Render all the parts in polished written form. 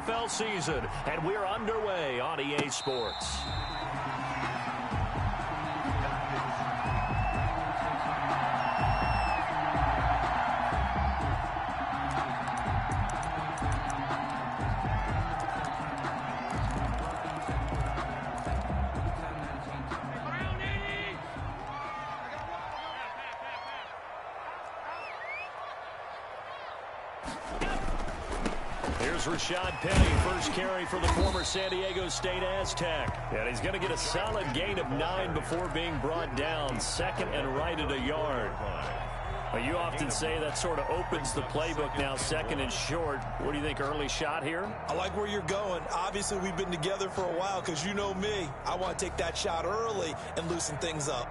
NFL season, and we're underway on EA Sports. Here's Rashad Penny, first carry for the former San Diego State Aztec. And he's going to get a solid gain of 9 before being brought down, second and right at a yard. Well, you often say that sort of opens the playbook now, second and short. What do you think, early shot here? I like where you're going. Obviously, we've been together for a while because you know me. I want to take that shot early and loosen things up.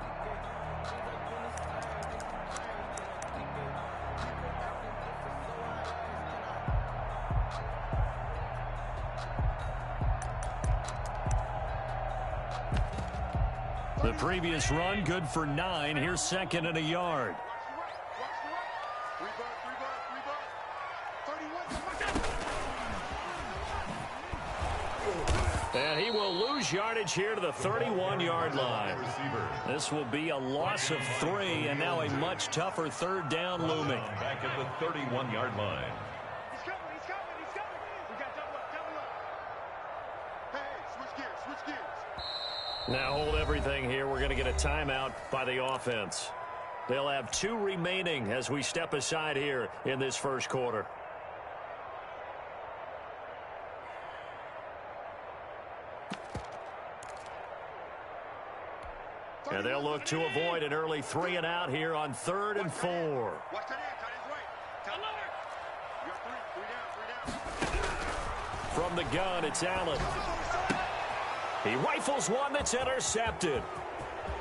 The previous run, good for 9. Here's second and a yard. And he will lose yardage here to the 31-yard line. This will be a loss of 3, and now a much tougher third down looming. Back at the 31-yard line. Now hold everything here. We're going to get a timeout by the offense. They'll have 2 remaining as we step aside here in this first quarter. And they'll look to avoid an early 3 and out here on 3rd and 4. From the gun, it's Allen. He rifles one that's intercepted.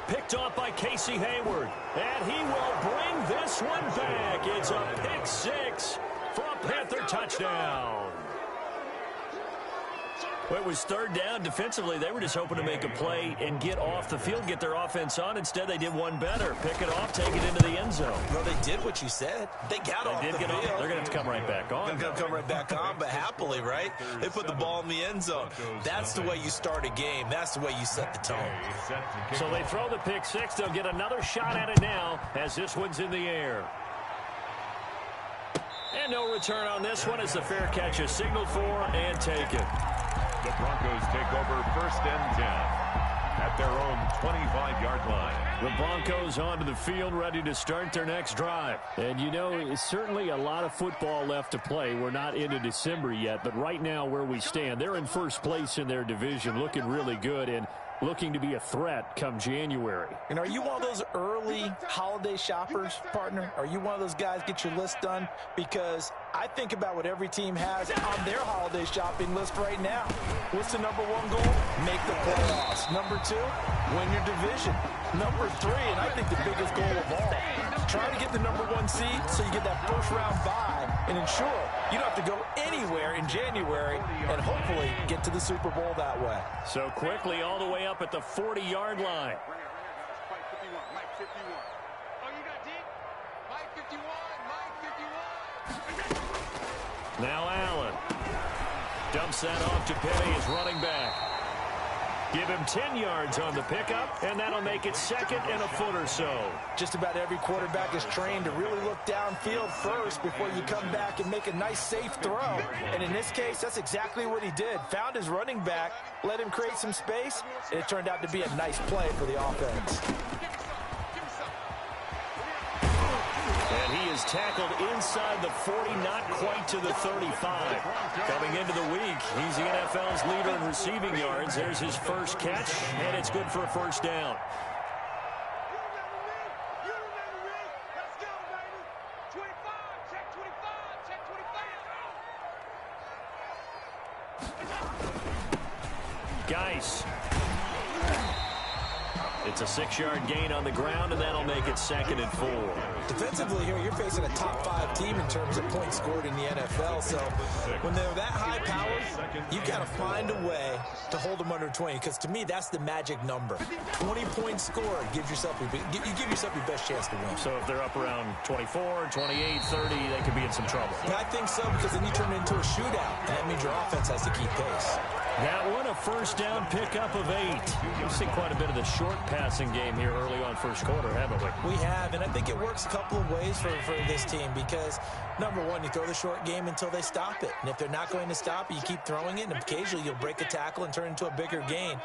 Picked off by Casey Hayward. And he will bring this one back. It's a pick 6 for a Panther touchdown. Well, it was 3rd down. Defensively, they were just hoping to make a play and get off the field, get their offense on. Instead, they did one better. Pick it off, take it into the end zone. Well, they did what you said. They got off the field. They're going to have to come right back on. They're going to come right back on, but happily, right? They put the ball in the end zone. That's the way you start a game. That's the way you set the tone. So they throw the pick 6. They'll get another shot at it now as this one's in the air. And no return on this one as the fair catch is signaled for and taken. The Broncos take over 1st and 10 at their own 25-yard line. The Broncos onto the field, ready to start their next drive. And, you know, it's certainly a lot of football left to play. We're not into December yet, but right now where we stand, they're in first place in their division, looking really good and looking to be a threat come January. And are you one of those early holiday shoppers, partner? Are you one of those guys get your list done? Because I think about what every team has on their holiday shopping list right now. What's the number 1 goal? Make the playoffs. Number 2, win your division. Number 3, and I think the biggest goal of all, try to get the number 1 seed so you get that first-round bye and ensure you don't have to go anywhere in January and hopefully get to the Super Bowl that way. So quickly all the way up at the 40-yard line. Now Allen dumps that off to Penny as running back. Give him 10 yards on the pickup, and that'll make it 2nd and a foot or so. Just about every quarterback is trained to really look downfield first before you come back and make a nice, safe throw. And in this case, that's exactly what he did. Found his running back, let him create some space, and it turned out to be a nice play for the offense. And he is tackled inside the 40, not quite to the 35. Coming into the week, he's the NFL's leader in receiving yards. There's his first catch, and it's good for a first down. Geis. It's a 6-yard gain on the ground, and that'll make it 2nd and 4. Defensively here, you're facing a top-5 team in terms of points scored in the NFL. So when they're that high-powered, you've got to find a way to hold them under 20. Because to me, that's the magic number. 20 points scored gives yourself you give yourself your best chance to win. So if they're up around 24, 28, 30, they could be in some trouble. Yeah, I think so, because then you turn it into a shootout, and that means your offense has to keep pace. That one, a first down pickup of 8. We've seen quite a bit of the short passing game here early on first quarter, haven't we? We have, and I think it works a couple of ways for this team because, number one, you throw the short game until they stop it. And if they're not going to stop it, you keep throwing it, and occasionally you'll break a tackle and turn it into a bigger gain.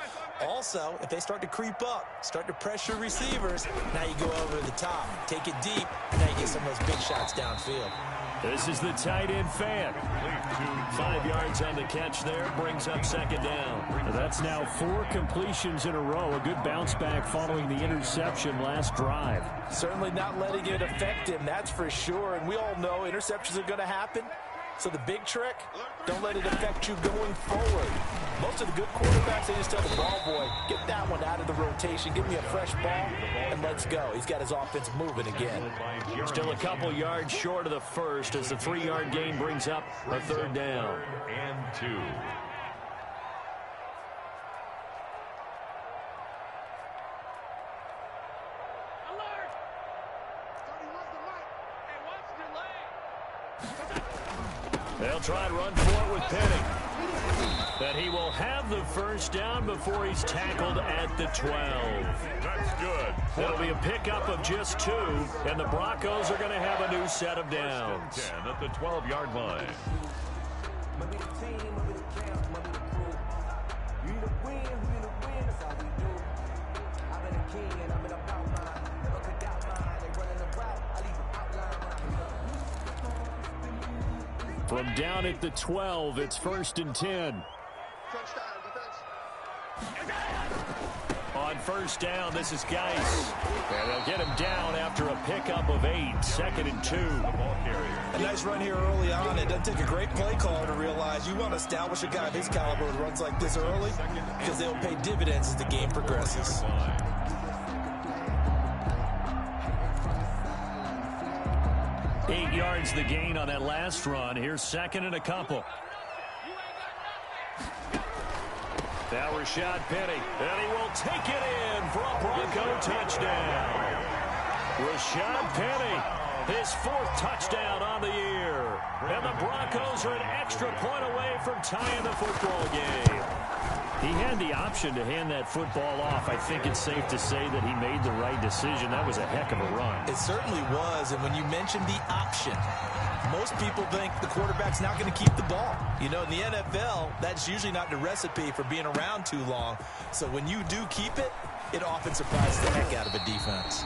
Also, if they start to creep up, start to pressure receivers, now you go over the top, take it deep, and now you get some of those big shots downfield. This is the tight end fan. 5 yards on the catch there, brings up 2nd down. That's now 4 completions in a row. A good bounce back following the interception last drive. Certainly not letting it affect him, that's for sure. And we all know interceptions are going to happen. So the big trick, don't let it affect you going forward. Most of the good quarterbacks, they just tell the ball boy, get that one out of the rotation, give me a fresh ball, and let's go. He's got his offense moving again. Still a couple yards short of the first as the 3-yard gain brings up a 3rd down. And 2. They'll try and run for it with Penny. But he will have the first down before he's tackled at the 12. That's good. That'll be a pickup of just 2, and the Broncos are going to have a new set of downs. 10 at the 12-yard line. From down at the 12, it's 1st and 10. On first down, this is Geis. And they'll get him down after a pickup of 8, 2nd and 2. A nice run here early on. It doesn't take a great play caller to realize you want to establish a guy of his caliber with runs like this early because they'll pay dividends as the game progresses. 8 yards the gain on that last run. Here's 2nd and a couple. Now Rashad Penny, and he will take it in for a Bronco touchdown. Rashad Penny, his 4th touchdown on the year. And the Broncos are an extra point away from tying the football game. He had the option to hand that football off. I think it's safe to say that he made the right decision. That was a heck of a run. It certainly was, and when you mentioned the option, most people think the quarterback's not going to keep the ball. You know, in the NFL, that's usually not the recipe for being around too long. So when you do keep it, it often surprises the heck out of a defense.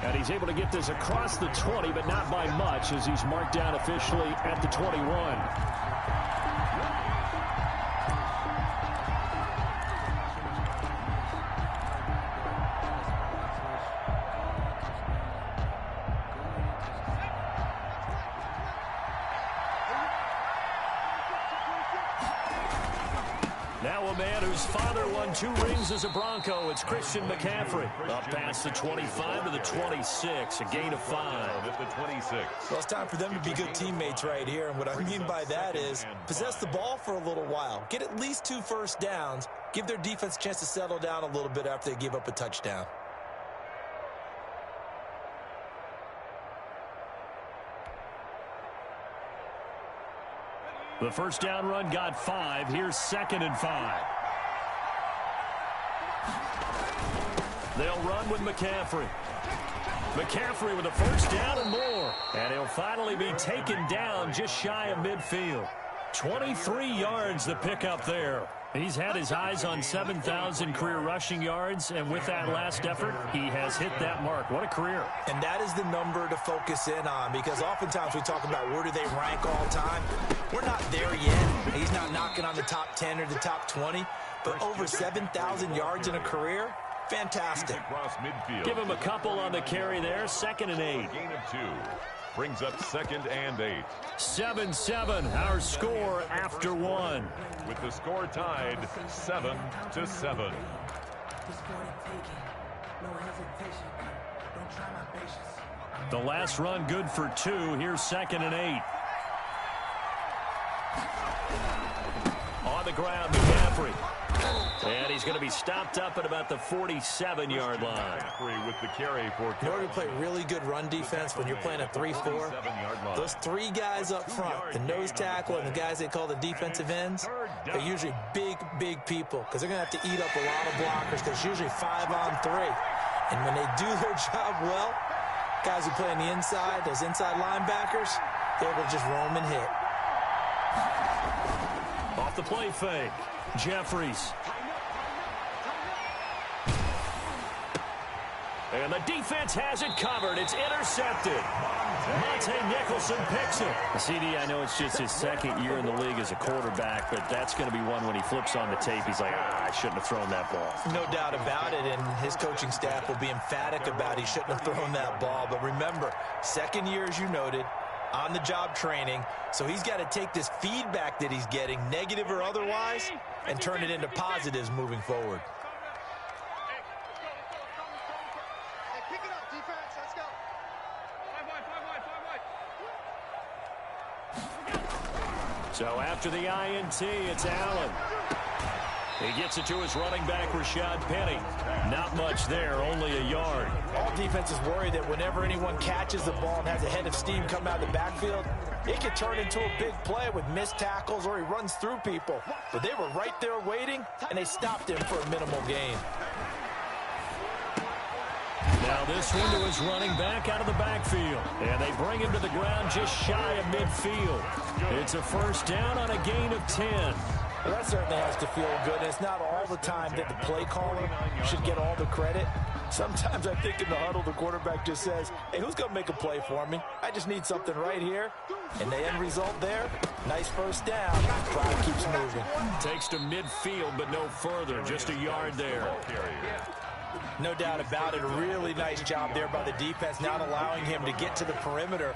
And he's able to get this across the 20, but not by much, as he's marked down officially at the 21. Now a man whose father won 2 rings as a Bronco. It's Christian McCaffrey. Up past the 25 to the 26, a gain of 5. At the 26. Well, it's time for them to be good teammates right here. And what I mean by that is possess the ball for a little while. Get at least 2 first downs. Give their defense a chance to settle down a little bit after they give up a touchdown. The first down run got 5. Here's 2nd and 5. They'll run with McCaffrey. McCaffrey with a first down and more. And he'll finally be taken down just shy of midfield. 23 yards the pickup there. He's had his eyes on 7,000 career rushing yards, and with that last effort, he has hit that mark. What a career. And that is the number to focus in on, because oftentimes we talk about where do they rank all time. We're not there yet. He's not knocking on the top 10 or the top 20, but over 7,000 yards in a career, fantastic. Give him a couple on the carry there, 2nd and 8. Gain of 2. Brings up 2nd and 8. 7-7, our score after 1. With the score tied 7-7. The last run good for 2. Here's 2nd and 8. On the ground, McCaffrey. And he's going to be stopped up at about the 47-yard line. With the carry for in order to play really good run defense when you're playing a 3-4, those 3 guys up front, the nose tackle and the guys they call the defensive ends, they're usually big people because they're going to have to eat up a lot of blockers because it's usually 5-on-3. And when they do their job well, guys who play on the inside, those inside linebackers, they're able to just roam and hit. Off the play fake, Jeffries. And the defense has it covered. It's intercepted. Monte Nicholson picks it. CD, I know it's just his 2nd year in the league as a quarterback, but that's going to be one when he flips on the tape. He's like, I shouldn't have thrown that ball. No doubt about it, and his coaching staff will be emphatic about he shouldn't have thrown that ball. But remember, 2nd year, as you noted, on-the-job training, so he's got to take this feedback that he's getting, negative or otherwise, and turn it into positives moving forward. So after the INT, it's Allen. He gets it to his running back, Rashad Penny. Not much there, only a yard. All defenses worry that whenever anyone catches the ball and has a head of steam come out of the backfield, it could turn into a big play with missed tackles or he runs through people. But they were right there waiting, and they stopped him for a minimal gain. Now this one to his running back out of the backfield. And they bring him to the ground just shy of midfield. It's a 1st down on a gain of 10. Well, that certainly has to feel good. And it's not all the time that the play caller should get all the credit. Sometimes I think in the huddle, the quarterback just says, hey, who's going to make a play for me? I just need something right here. And the end result there, nice 1st down. Crowd keeps moving. Takes to midfield, but no further. Just a yard there. No doubt about it. A really nice job there by the defense, not allowing him to get to the perimeter.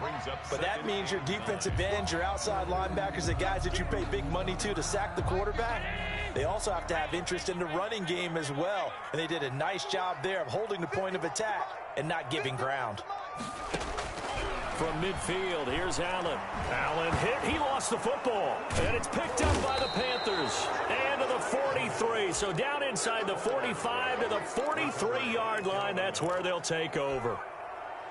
But that means your defensive ends, your outside linebackers, the guys that you pay big money to sack the quarterback, they also have to have interest in the running game as well. And they did a nice job there of holding the point of attack and not giving ground. From midfield, here's Allen. Allen hit. He lost the football. And it's picked up by the Panthers. And to the 43. So down inside the 45 to the 43-yard line. That's where they'll take over.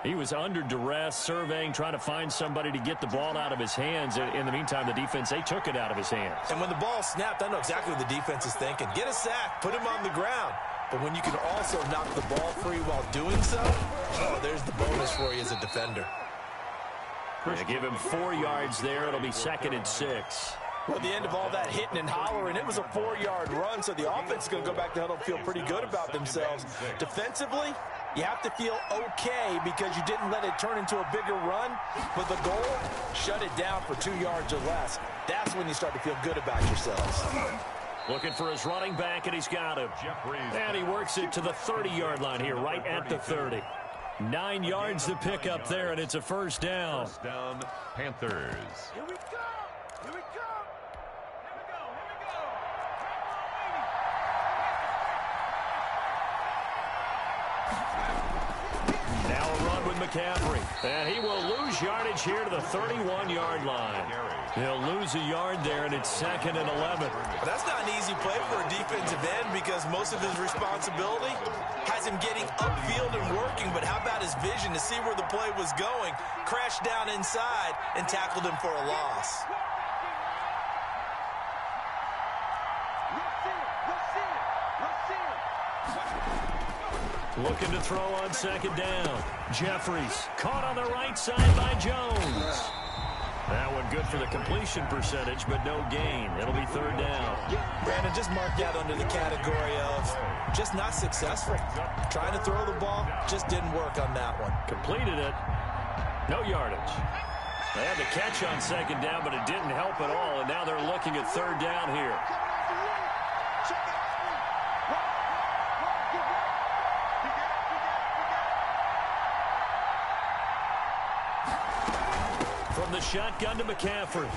He was under duress, surveying, trying to find somebody to get the ball out of his hands. In the meantime, the defense, they took it out of his hands. And when the ball snapped, I know exactly what the defense is thinking. Get a sack, put him on the ground. But when you can also knock the ball free while doing so, oh, there's the bonus for you as a defender. They give him 4 yards there. It'll be 2nd and 6. Well, at the end of all that hitting and hollering, it was a 4-yard run, so the offense is going to go back to huddle and feel pretty good about themselves. Defensively, you have to feel okay because you didn't let it turn into a bigger run, but the goal, shut it down for 2 yards or less. That's when you start to feel good about yourselves. Looking for his running back, and he's got him. And he works it to the 30-yard line here, right at the 30. 9 yards to pick up there, and it's a 1st down. 1st down, Panthers. Here we go. Here we go. Here we go. Here we go. Now a run with McCaffrey. And he will lose yardage here to the 31-yard line. He'll lose a yard there, and it's 2nd and 11. But that's not an easy play for a defensive end because most of his responsibility has him getting upfield and working. But how about his vision to see where the play was going? Crashed down inside and tackled him for a loss. Looking to throw on 2nd down. Jeffries caught on the right side by Jones. That one good for the completion percentage, but no gain. It'll be 3rd down. Brandon, just marked that under the category of just not successful. Trying to throw the ball, just didn't work on that one. Completed it. No yardage. They had the catch on 2nd down, but it didn't help at all, and now they're looking at 3rd down here. From the shotgun to McCaffrey.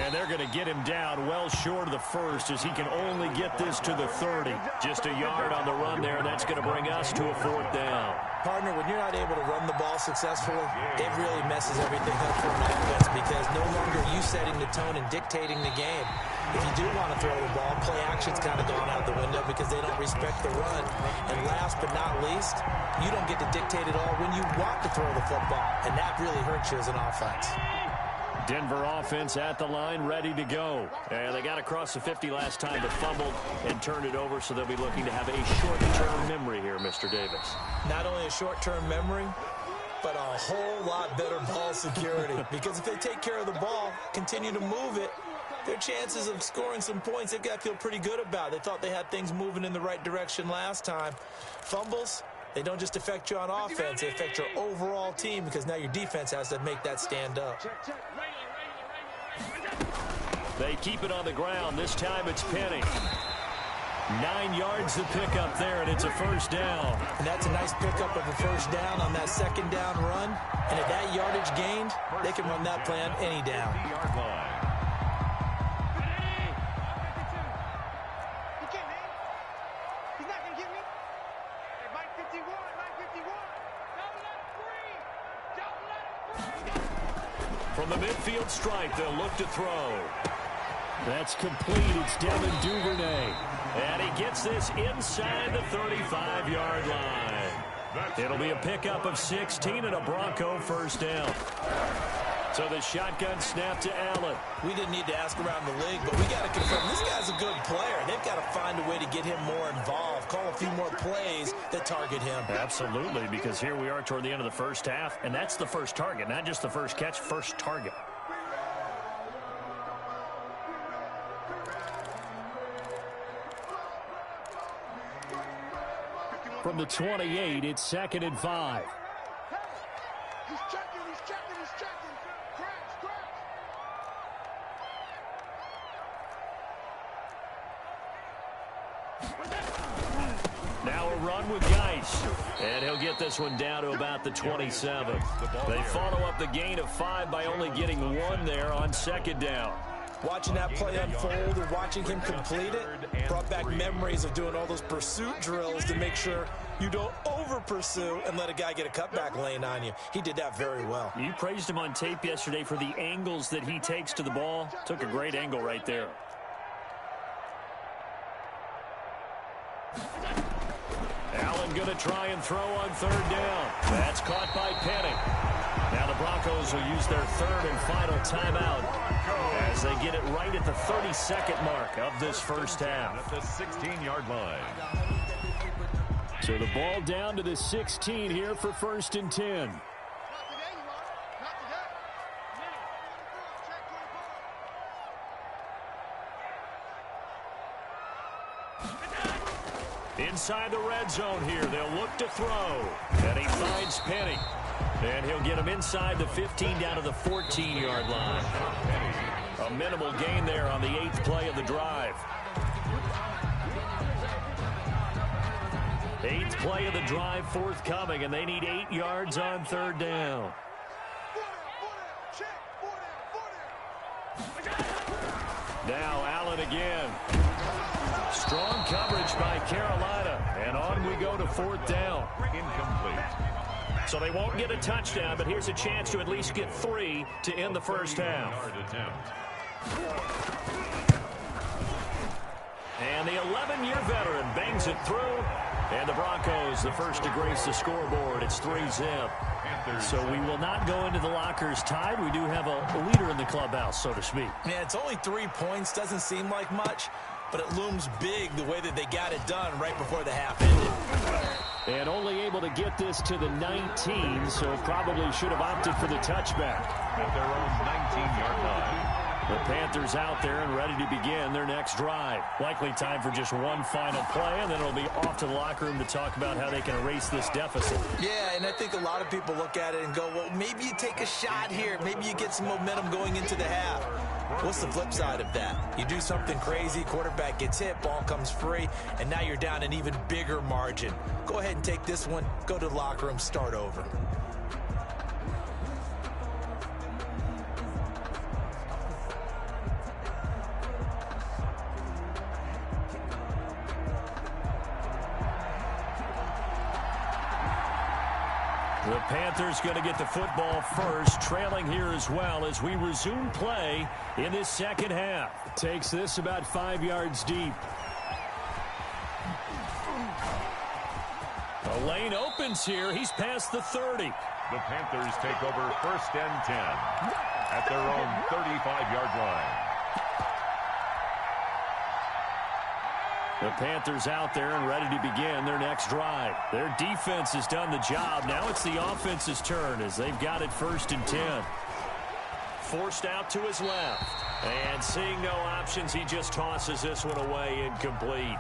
And they're going to get him down well short of the first as he can only get this to the 30. Just a yard on the run there, and that's going to bring us to a 4th down. Partner, when you're not able to run the ball successfully, it really messes everything up for an offense because no longer are you setting the tone and dictating the game. If you do want to throw the ball, play action's kind of gone out the window because they don't respect the run. And last but not least, you don't get to dictate it all when you want to throw the football, and that really hurts you as an offense. Denver offense at the line, ready to go. And they got across the 50 last time, but fumbled and turned it over, so they'll be looking to have a short-term memory here, Mr. Davis. Not only a short-term memory, but a whole lot better ball security. Because if they take care of the ball, continue to move it, their chances of scoring some points, they've got to feel pretty good about. They thought they had things moving in the right direction last time. Fumbles, they don't just affect you on offense, they affect your overall team because now your defense has to make that stand up. They keep it on the ground. This time it's Penny. 9 yards to pick up there, and it's a 1st down. And that's a nice pickup of a 1st down on that 2nd down run. And if that yardage gained, they can run that play on any down. From the midfield stripe, they'll look to throw. That's complete. It's Devin Duvernay. And he gets this inside the 35-yard line. It'll be a pickup of 16 and a Bronco 1st down. So the shotgun snap to Allen. We didn't need to ask around the league, but we got to confirm this guy's a good player. They've got to find a way to get him more involved, call a few more plays that target him. Absolutely, because here we are toward the end of the 1st half, and that's the first target, not just the first catch, first target. From the 28, it's 2nd and 5. He's checking. Scratch. Now a run with Geis. And he'll get this one down to about the 27. They follow up the gain of 5 by only getting 1 there on 2nd down. Watching that play unfold and watching him complete it brought back memories of doing all those pursuit drills to make sure you don't over-pursue and let a guy get a cutback lane on you. He did that very well. You praised him on tape yesterday for the angles that he takes to the ball. Took a great angle right there. Allen going to try and throw on 3rd down. That's caught by Penny. Now the Broncos will use their 3rd and final timeout as they get it right at the 32nd mark of this 1st half. At the 16-yard line. So the ball down to the 16 here for 1st and 10. Inside the red zone here, they'll look to throw. And he finds Penny. And he'll get him inside the 15 down to the 14-yard line. A minimal gain there on the 8th play of the drive. 8th play of the drive forthcoming, and they need 8 yards on 3rd down. Now Allen again. Strong coverage by Carolina, and on we go to 4th down. Incomplete. So they won't get a touchdown, but here's a chance to at least get 3 to end the 1st half. And the 11-year veteran bangs it through. And the Broncos, the first to grace the scoreboard. It's 3-zip. So we will not go into the lockers tied. We do have a leader in the clubhouse, so to speak. Man, it's only 3 points. Doesn't seem like much, but it looms big the way that they got it done right before the half ended. And only able to get this to the 19, so probably should have opted for the touchback. At their own 19-yard line. The Panthers out there and ready to begin their next drive. Likely time for just one final play, and then it'll be off to the locker room to talk about how they can erase this deficit. Yeah, and I think a lot of people look at it and go, well, maybe you take a shot here. Maybe you get some momentum going into the half. What's the flip side of that? You do something crazy, quarterback gets hit, ball comes free, and now you're down an even bigger margin. Go ahead and take this one, go to the locker room, start over. The Panthers going to get the football first, trailing here as well as we resume play in this second half. Takes this about 5 yards deep. The lane opens here. He's past the 30. The Panthers take over 1st and 10 at their own 35-yard line. The Panthers out there and ready to begin their next drive. Their defense has done the job. Now it's the offense's turn as they've got it 1st and 10. Forced out to his left. And seeing no options, he just tosses this one away incomplete.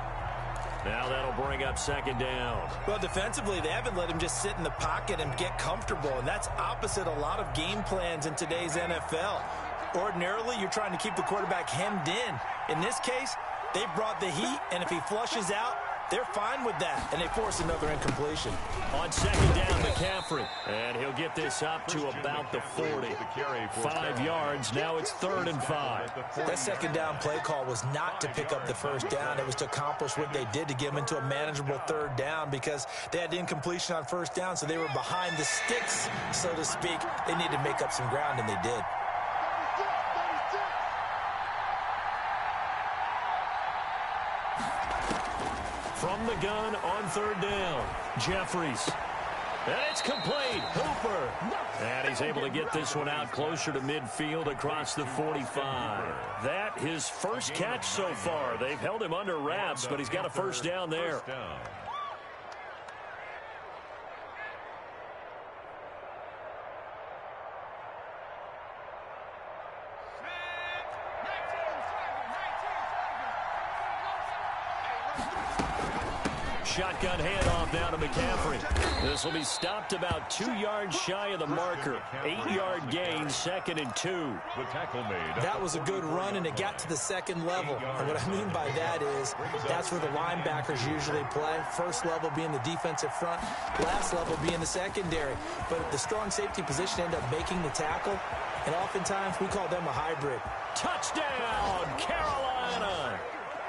Now that'll bring up 2nd down. Well, defensively, they haven't let him just sit in the pocket and get comfortable, and that's opposite a lot of game plans in today's NFL. Ordinarily, you're trying to keep the quarterback hemmed in. In this case, they brought the heat, and if he flushes out, they're fine with that, and they force another incompletion. On 2nd down, McCaffrey, and he'll get this up to about the 40. 5 yards, now it's 3rd and 5. That 2nd down play call was not to pick up the 1st down. It was to accomplish what they did to get them into a manageable 3rd down because they had incompletion on 1st down, so they were behind the sticks, so to speak. They needed to make up some ground, and they did. From the gun on 3rd down, Jeffries. And it's complete. Hooper. And he's able to get this one out closer to midfield across the 45. That his first catch so far. They've held him under wraps, but he's got a 1st down there. Shotgun handoff now to McCaffrey. This will be stopped about 2 yards shy of the marker. 8-yard gain, 2nd and 2. The tackle made. That was a good run, and it got to the 2nd level. And what I mean by that is that's where the linebackers usually play. First level being the defensive front, last level being the secondary. But the strong safety position ended up making the tackle, and oftentimes we call them a hybrid. Touchdown, Carolina!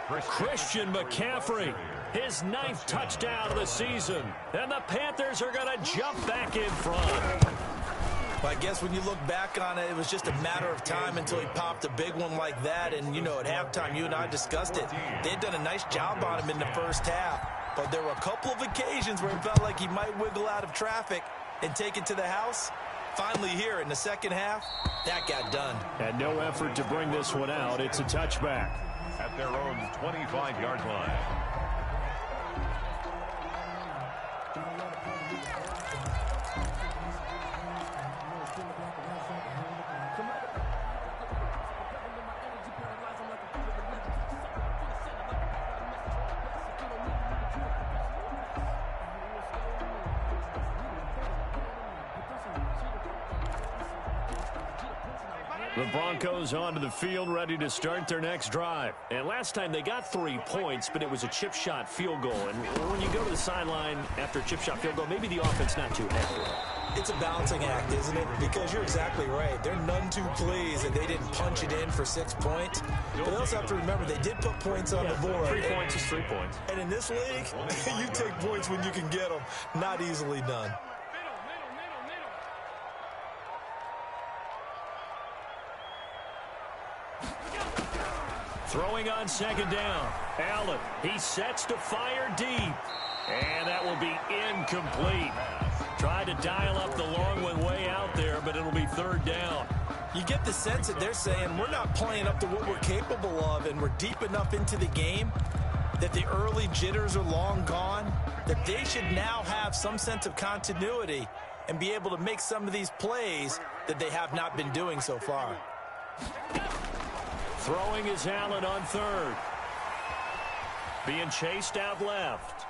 Christian McCaffrey, his 9th touchdown of the season. And the Panthers are going to jump back in front. Well, I guess when you look back on it, it was just a matter of time until he popped a big one like that. And, you know, at halftime, you and I discussed it. They had done a nice job on him in the 1st half. But there were a couple of occasions where it felt like he might wiggle out of traffic and take it to the house. Finally here in the 2nd half, that got done. And no effort to bring this one out. It's a touchback. At their own 25-yard line. The Broncos onto the field, ready to start their next drive. And last time they got 3 points, but it was a chip shot field goal. And when you go to the sideline after a chip shot field goal, maybe the offense not too happy. It's a balancing act, isn't it? Because you're exactly right. They're none too pleased that they didn't punch it in for 6 points. But they also have to remember they did put points on the board. 3 points is 3 points. And in this league, you take points when you can get them. Not easily done. Throwing on 2nd down. Allen, he sets to fire deep. And that will be incomplete. Tried to dial up the long one way out there, but it'll be 3rd down. You get the sense that they're saying we're not playing up to what we're capable of, and we're deep enough into the game that the early jitters are long gone, that they should now have some sense of continuity and be able to make some of these plays that they have not been doing so far. Throwing is Allen on 3rd. Being chased out left.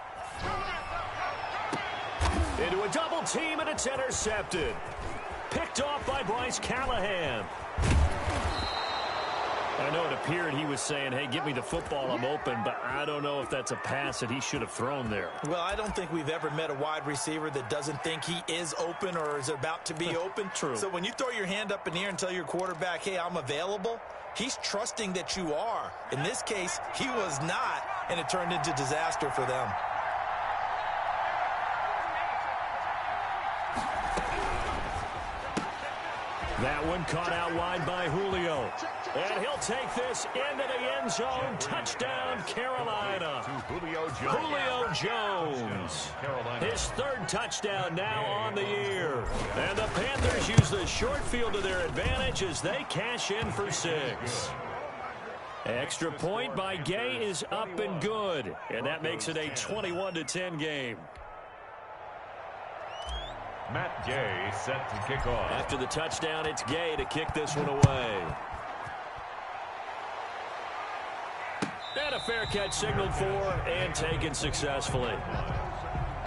Into a double team, and it's intercepted. Picked off by Bryce Callahan. I know it appeared he was saying, hey, give me the football, I'm open, but I don't know if that's a pass that he should have thrown there. Well, I don't think we've ever met a wide receiver that doesn't think he is open or is about to be open. True. So when you throw your hand up in the air and tell your quarterback, hey, I'm available, he's trusting that you are. In this case, he was not, and it turned into disaster for them. That one caught out wide by Julio. And he'll take this into the end zone. Touchdown, Carolina. Julio Jones. His third touchdown now on the year. And the Panthers use the short field to their advantage as they cash in for 6. Extra point by Gay is up and good. And that makes it a 21-10 game. Matt Gay set to kick off. After the touchdown, it's Gay to kick this one away. And a fair catch signaled for and taken successfully.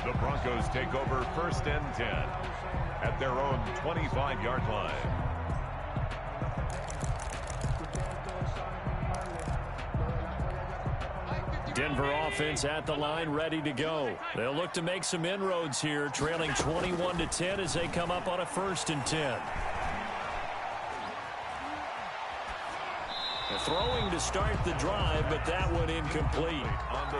The Broncos take over 1st and 10 at their own 25-yard line. Denver offense at the line, ready to go. They'll look to make some inroads here, trailing 21-10 as they come up on a 1st and 10. Throwing to start the drive, but that one incomplete.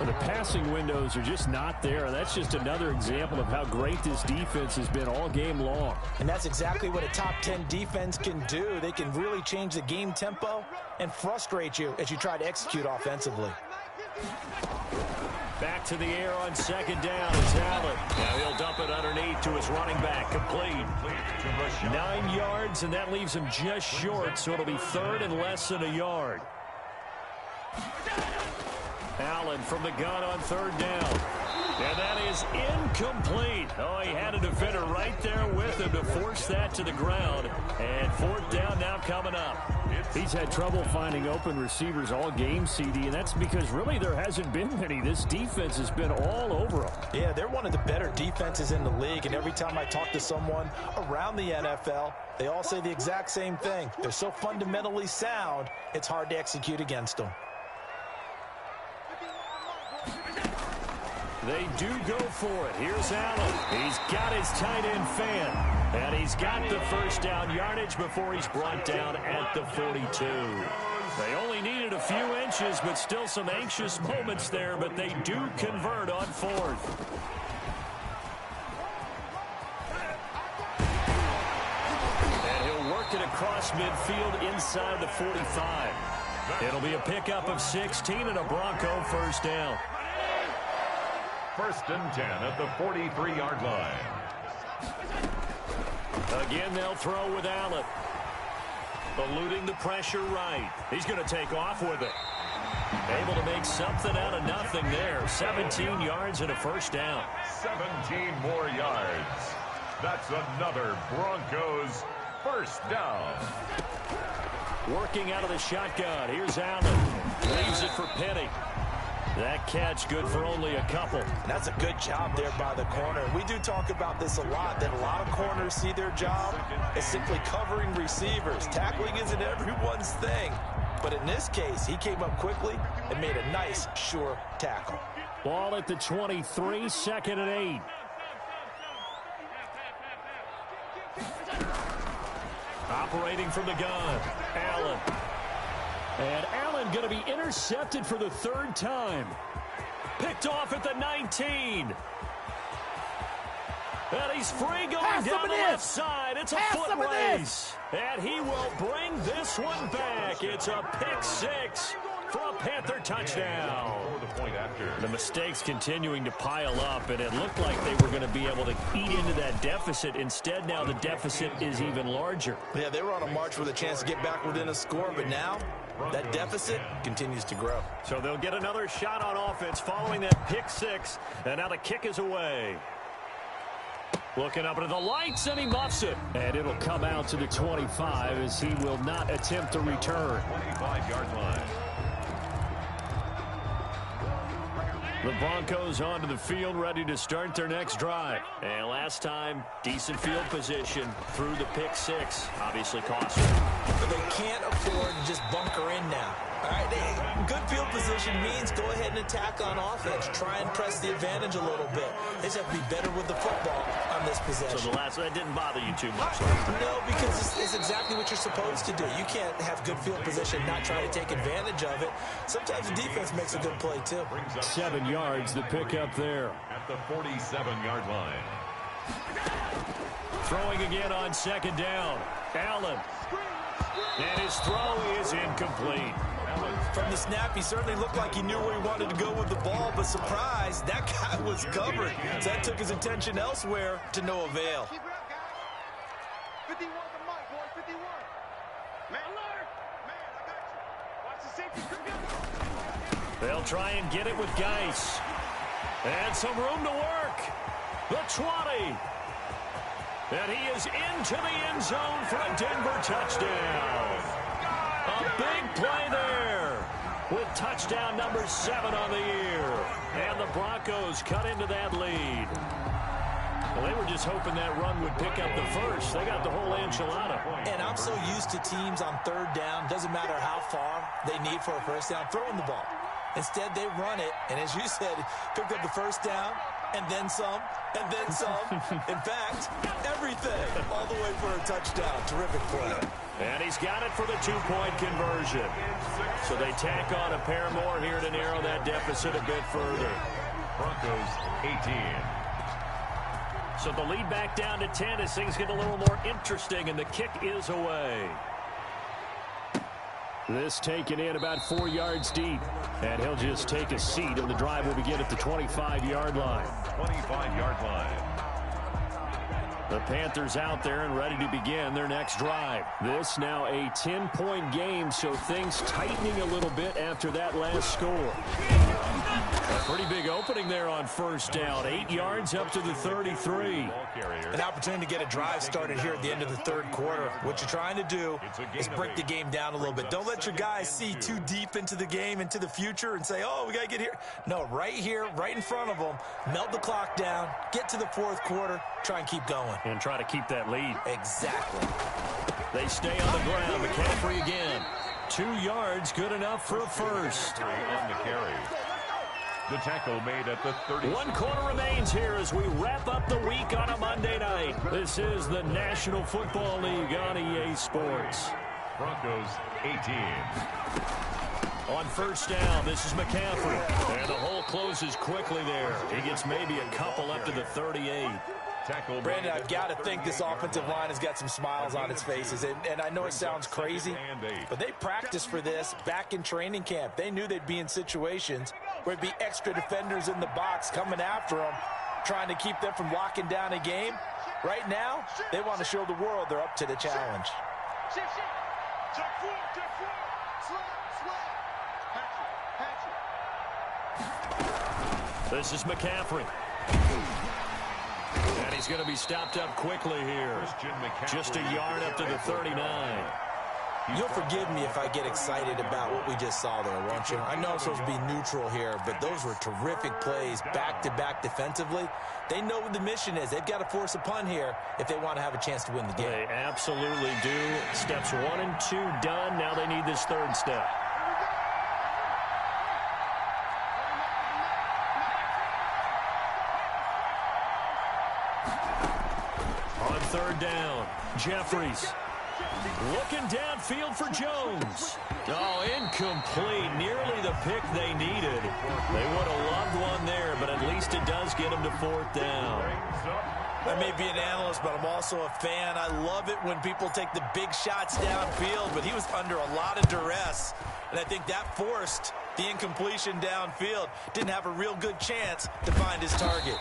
The passing windows are just not there. That's just another example of how great this defense has been all game long. And that's exactly what a top 10 defense can do. They can really change the game tempo and frustrate you as you try to execute offensively. Back to the air on 2nd down. It's Allen. Now he'll dump it underneath to his running back. Complete. 9 yards, and that leaves him just short, so it'll be 3rd and less than a yard. Allen from the gun on 3rd down. And that is incomplete. Oh, he had a defender right there with him to force that to the ground. And 4th down now coming up. He's had trouble finding open receivers all game, CD, and that's because really there hasn't been many. This defense has been all over them. Yeah, they're one of the better defenses in the league, and every time I talk to someone around the NFL, they all say the exact same thing. They're so fundamentally sound, it's hard to execute against them. They do go for it. Here's Allen. He's got his tight end fan. And he's got the 1st down yardage before he's brought down at the 42. They only needed a few inches, but still some anxious moments there, but they do convert on 4th. And he'll work it across midfield inside the 45. It'll be a pickup of 16 and a Bronco 1st down. 1st and 10 at the 43-yard line. Again, they'll throw with Allen. Eluding the pressure right. He's going to take off with it. Able to make something out of nothing there. 17 yards and a 1st down. 17 more yards. That's another Broncos 1st down. Working out of the shotgun. Here's Allen. Leaves it for Penny. That catch good for only a couple. That's a good job there by the corner. We do talk about this a lot, that a lot of corners see their job as simply covering receivers. Tackling isn't everyone's thing. But in this case, he came up quickly and made a nice, sure tackle. Ball at the 23, 2nd and 8. Operating from the gun. Allen. And Allen going to be intercepted for the 3rd time. Picked off at the 19. And he's free going down the left side. It's a foot race. And he will bring this one back. It's a pick 6 for a Panther touchdown. The mistakes continuing to pile up, and it looked like they were going to be able to eat into that deficit. Instead, now the deficit is even larger. Yeah, they were on a march with a chance to get back within a score, but now that deficit continues to grow. So they'll get another shot on offense following that pick 6, and now the kick is away. Looking up into the lights, and he muffs it. And it'll come out to the 25 as he will not attempt to return. 25-yard line. The Broncos onto the field, ready to start their next drive. And last time, decent field position through the pick 6. Obviously costly. But they can't afford to just bunker in now. All right, good field position means go ahead and attack on offense. Try and press the advantage a little bit. They just have to be better with the football on this possession. So the last one, that didn't bother you too much? No, because it's exactly what you're supposed to do. You can't have good field position, not try to take advantage of it. Sometimes the defense makes a good play, too. 7 yards, the pickup there. At the 47-yard line. Throwing again on 2nd down. Allen. And his throw is incomplete. From the snap, he certainly looked like he knew where he wanted to go with the ball, but surprise, that guy was covered. So that took his attention elsewhere to no avail. Keep it up, guys. 51 the mic, boy, 51. Man, alert! Man, I got you. Watch the safety crew. They'll try and get it with Geis. And some room to work. The 20. And he is into the end zone for a Denver touchdown. A big play there with touchdown number 7 on the year. And the Broncos cut into that lead. Well, they were just hoping that run would pick up the first. They got the whole enchilada. And I'm so used to teams on third down, doesn't matter how far they need for a first down, throwing the ball. Instead, they run it, and as you said, picked up the first down, and then some, and then some. In fact, everything, all the way for a touchdown. Terrific play. And he's got it for the 2-point conversion. So they tack on a pair more here to narrow that deficit a bit further. Broncos 18. So the lead back down to 10 as things get a little more interesting, and the kick is away. This taken in about 4 yards deep. And he'll just take a seat, and the drive will begin at the 25-yard line. 25-yard line. The Panthers out there and ready to begin their next drive. This now a 10-point game, so things tightening a little bit after that last score. A pretty big opening there on first down. 8 yards up to the 33. An opportunity to get a drive started here at the end of the third quarter. What you're trying to do is break the game down a little bit. Don't let your guys see too deep into the game, into the future, and say, oh, we got to get here. No, right here, right in front of them, melt the clock down, get to the fourth quarter, try and keep going. And try to keep that lead. Exactly. They stay on the ground. McCaffrey again. 2 yards, good enough for a first. On the carry. The tackle made at the 30. 1 quarter remains here as we wrap up the week on a Monday night. This is the National Football League on EA Sports. Broncos 18. On first down, this is McCaffrey. And the hole closes quickly there. He gets maybe a couple up to the 38. Brandon, I've got to think this offensive line has got some smiles on its faces. And I know it sounds crazy, but they practiced for this back in training camp. They knew they'd be in situations where it'd be extra defenders in the box coming after them, trying to keep them from locking down a game. Right now, they want to show the world they're up to the challenge. This is McCaffrey. And he's going to be stopped up quickly here. Just a yard up to the 39. You'll forgive me if I get excited about what we just saw there, won't you? I know I'm supposed to be neutral here, but those were terrific plays back-to-back defensively. They know what the mission is. They've got to force a punt here if they want to have a chance to win the game. They absolutely do. Steps 1 and 2 done. Now they need this third step. On third down, Jeffries. Looking downfield for Jones. Oh, incomplete. Nearly the pick they needed. They would have loved one there, but at least it does get them to fourth down. I may be an analyst, but I'm also a fan. I love it when people take the big shots downfield, but he was under a lot of duress, and I think that forced the incompletion downfield. Didn't have a real good chance to find his target.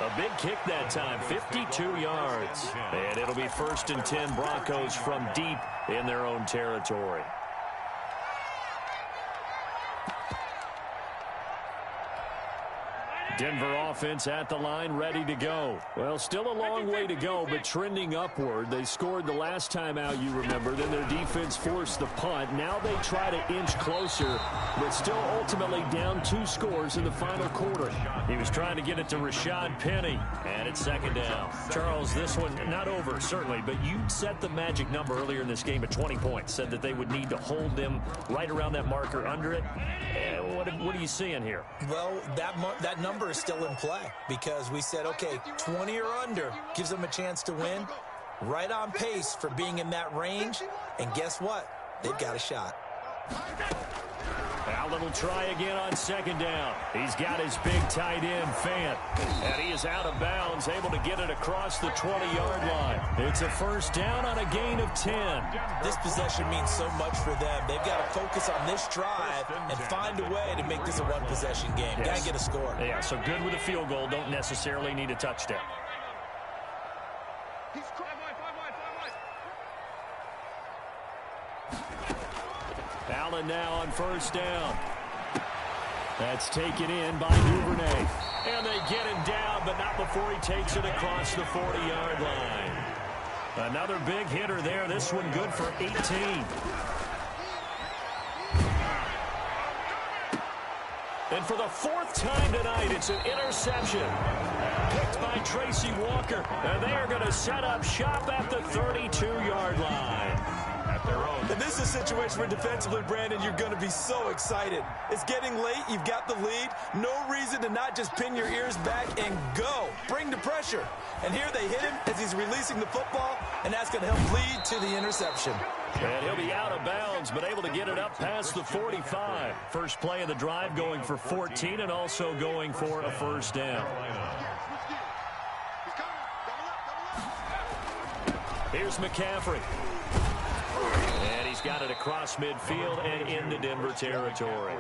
A big kick that time, 52 yards. And it'll be 1st and 10 Broncos from deep in their own territory. Denver offense at the line, ready to go. Well, still a long way to go, but trending upward. They scored the last time out, you remember. Then their defense forced the punt. Now they try to inch closer, but still ultimately down 2 scores in the final quarter. He was trying to get it to Rashad Penny, and it's 2nd down. Charles, this one not over, certainly, but you set the magic number earlier in this game at 20 points. Said that they would need to hold them right around that marker under it. What are you seeing here? Well, that number is still in play because we said, okay, 20 or under gives them a chance to win. Right on pace for being in that range. And guess what? They've got a shot. Allen will try again on second down. He's got his big tight end, Fant. And he is out of bounds, able to get it across the 20-yard line. It's a first down on a gain of 10. This possession means so much for them. They've got to focus on this drive and find a way to make this a one-possession game. Yes. Got to get a score. Yeah, so good with a field goal. Don't necessarily need a touchdown. Allen now on first down. That's taken in by Duvernay. And they get him down, but not before he takes it across the 40-yard line. Another big hitter there. This one good for 18. And for the fourth time tonight, it's an interception. Picked by Tracy Walker. And they are going to set up shop at the 32-yard line. And this is a situation where defensively, Brandon, you're going to be so excited. It's getting late. You've got the lead. No reason to not just pin your ears back and go. Bring the pressure. And here they hit him as he's releasing the football, and that's going to help lead to the interception. And he'll be out of bounds, but able to get it up past the 45. First play of the drive going for 14 and also going for a first down. Here's McCaffrey. And he's got it across midfield and into Denver territory.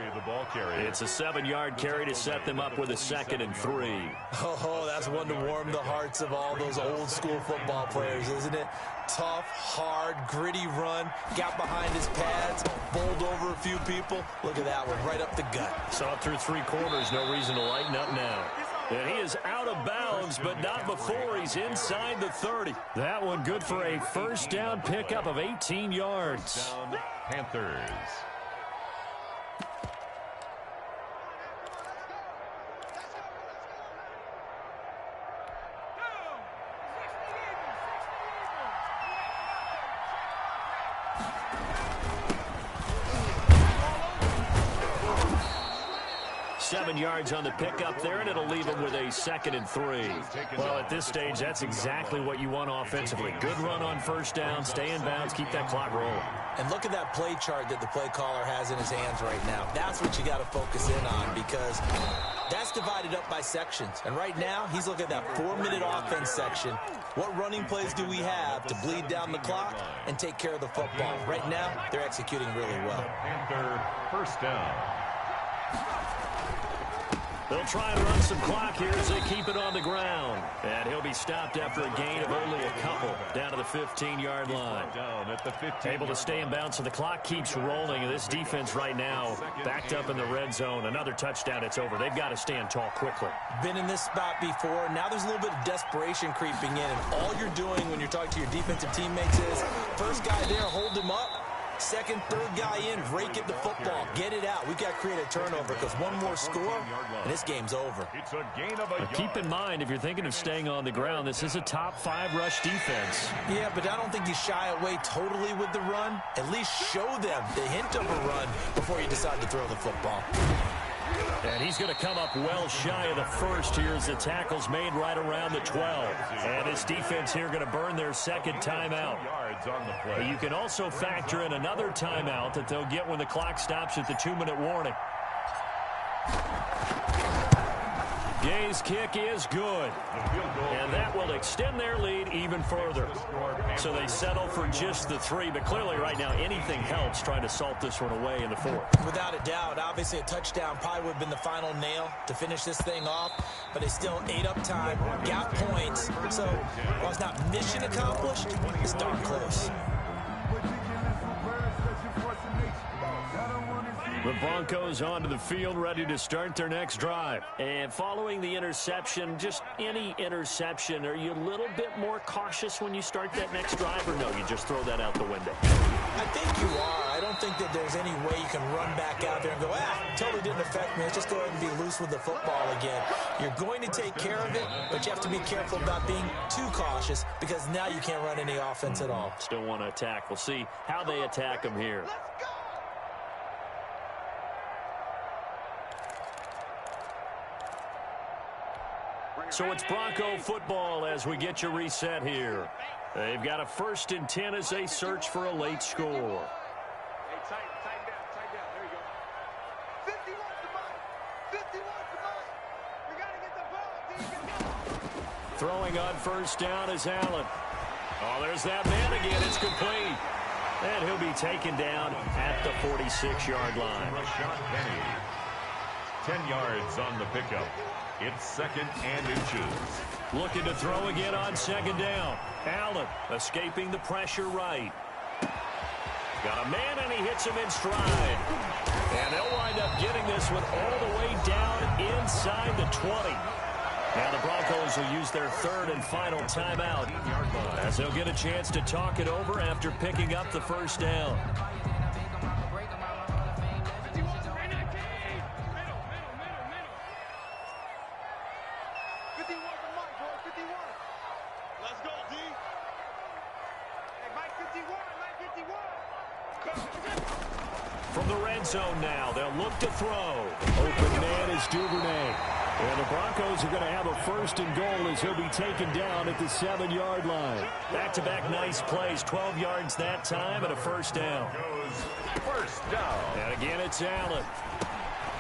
It's a 7-yard carry to set them up with a 2nd and 3. Oh, that's one to warm the hearts of all those old-school football players, isn't it? Tough, hard, gritty run. Got behind his pads, bowled over a few people. Look at that one, right up the gut. Saw it through 3 quarters. No reason to lighten up now. And he is out of bounds, but not before he's inside the 30. That one good for a first down pickup of 18 yards. Panthers. Seven yards on the pickup there, and it'll leave him with a 2nd and 3. Well, at this stage, that's exactly what you want offensively. Good run on first down, stay in bounds, keep that clock rolling. And look at that play chart that the play caller has in his hands right now. That's what you got to focus in on, because that's divided up by sections. And right now, he's looking at that 4-minute offense section. What running plays do we have to bleed down the clock and take care of the football? Right now, they're executing really well. Panther first down. They'll try and run some clock here as they keep it on the ground. And he'll be stopped after a gain of only a couple down to the 15-yard line. Down at the 15. Able to stay in bounds, so the clock keeps rolling. And this defense right now backed up in the red zone. Another touchdown, it's over. They've got to stand tall quickly. Been in this spot before. Now there's a little bit of desperation creeping in. And all you're doing when you're talking to your defensive teammates is, first guy there, hold him up. Second, third guy in, rake at the football. Get it out. We've got to create a turnover, because one more score, and this game's over. It's a gain of a But keep in mind, if you're thinking of staying on the ground, this is a top 5 rush defense. Yeah, but I don't think you shy away totally with the run. At least show them the hint of a run before you decide to throw the football. And he's going to come up well shy of the first here as the tackle's made right around the 12. And this defense here going to burn their 2nd timeout. You can also factor in another timeout that they'll get when the clock stops at the 2-minute warning. Gay's kick is good. And that will extend their lead even further. So they settle for just the 3, but clearly right now anything helps trying to salt this one away in the 4th. Without a doubt, obviously a touchdown probably would have been the final nail to finish this thing off, but they still ate up time, got points. So while it's not mission accomplished, it's darn close. The Broncos onto the field, ready to start their next drive. And following the interception, just any interception, are you a little bit more cautious when you start that next drive, or no, you just throw that out the window? I think you are. I don't think that there's any way you can run back out there and go, totally didn't affect me. Let's just go ahead and be loose with the football again. You're going to take care of it, but you have to be careful about being too cautious, because now you can't run any offense at all. Still want to attack. We'll see how they attack them here. So it's Bronco football as we get you reset here. They've got a 1st and 10 as they search for a late score. Hey, tighten down. There you go. Throwing on first down is Allen. Oh, there's that man again. It's complete. And he'll be taken down at the 46-yard line. Rashad Penny. 10 yards on the pickup. It's 2nd and inches. Looking to throw again on second down. Allen escaping the pressure right. Got a man, and he hits him in stride. And they'll wind up getting this one all the way down inside the 20. Now the Broncos will use their 3rd and final timeout as they'll get a chance to talk it over after picking up the first down. From the red zone now, they'll look to throw. Open man is Duvernay. And the Broncos are going to have a 1st and goal as he'll be taken down at the 7-yard line. Back-to-back nice plays, 12 yards that time and a first down. First down. And again, it's Allen.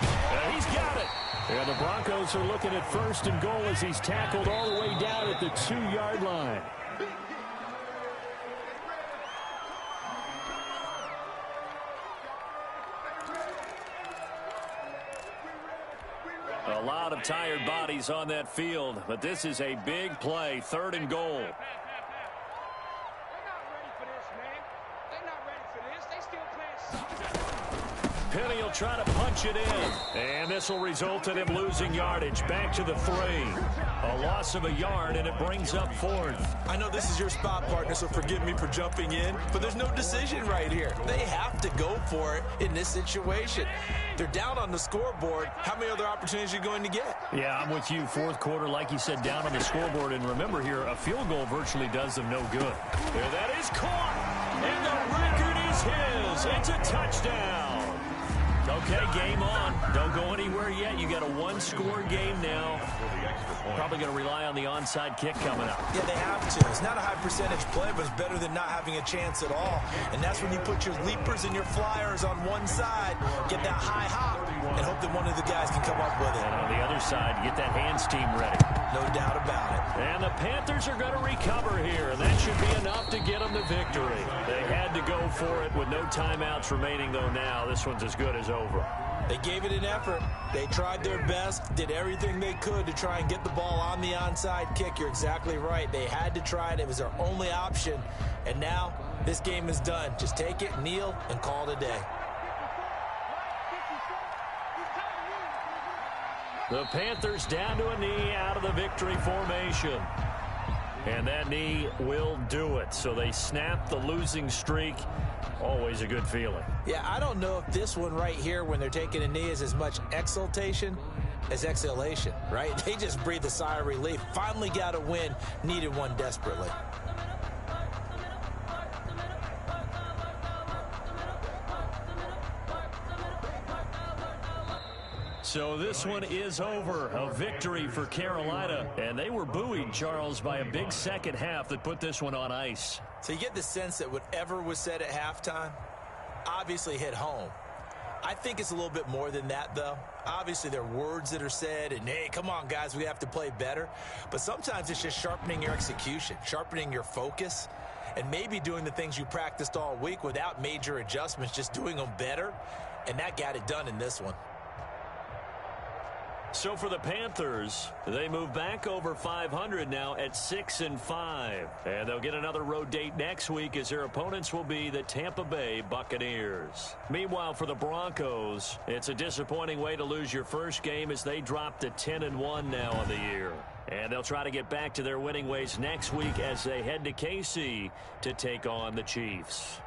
And he's got it. And the Broncos are looking at 1st and goal as he's tackled all the way down at the 2-yard line. A lot of tired bodies on that field, but this is a big play, 3rd and goal. Penny will try to punch it in, and this will result in him losing yardage back to the 3. A loss of a yard, and it brings up 4th. I know this is your spot, partner, so forgive me for jumping in, but there's no decision right here. They have to go for it in this situation. They're down on the scoreboard. How many other opportunities are you going to get? Yeah, I'm with you. 4th quarter, like you said, down on the scoreboard. And remember here, a field goal virtually does them no good. There, that is caught. And the record is his. It's a touchdown. Okay, game on. Don't go anywhere yet. You got a 1-score game now. Probably going to rely on the onside kick coming up. Yeah, they have to. It's not a high percentage play, but it's better than not having a chance at all. And that's when you put your leapers and your flyers on one side, get that high hop, and hope that one of the guys can come up with it. And on the other side, get that hands team ready. No doubt about it. And the Panthers are going to recover here, and that should be enough to get them the victory. They had to go for it with no timeouts remaining, though now this one's as good as over. They gave it an effort. They tried their best, did everything they could to try and get the ball on the onside kick. You're exactly right. They had to try it. It was their only option. And now this game is done. Just take it, kneel, and call it a day. The Panthers down to a knee out of the victory formation. And that knee will do it. So they snap the losing streak. Always a good feeling. Yeah, I don't know if this one right here when they're taking a knee is as much exultation as exhalation, right? They just breathe a sigh of relief. Finally got a win, needed one desperately. So this one is over. A victory for Carolina. And they were buoyed, Charles, by a big second half that put this one on ice. So you get the sense that whatever was said at halftime obviously hit home. I think it's a little bit more than that, though. Obviously, there are words that are said, and, hey, come on, guys, we have to play better. But sometimes it's just sharpening your execution, sharpening your focus, and maybe doing the things you practiced all week without major adjustments, just doing them better. And that got it done in this one. So for the Panthers, they move back over 500 now at 6-5. And they'll get another road date next week as their opponents will be the Tampa Bay Buccaneers. Meanwhile, for the Broncos, it's a disappointing way to lose your first game as they drop to 10-1 now on the year. And they'll try to get back to their winning ways next week as they head to KC to take on the Chiefs.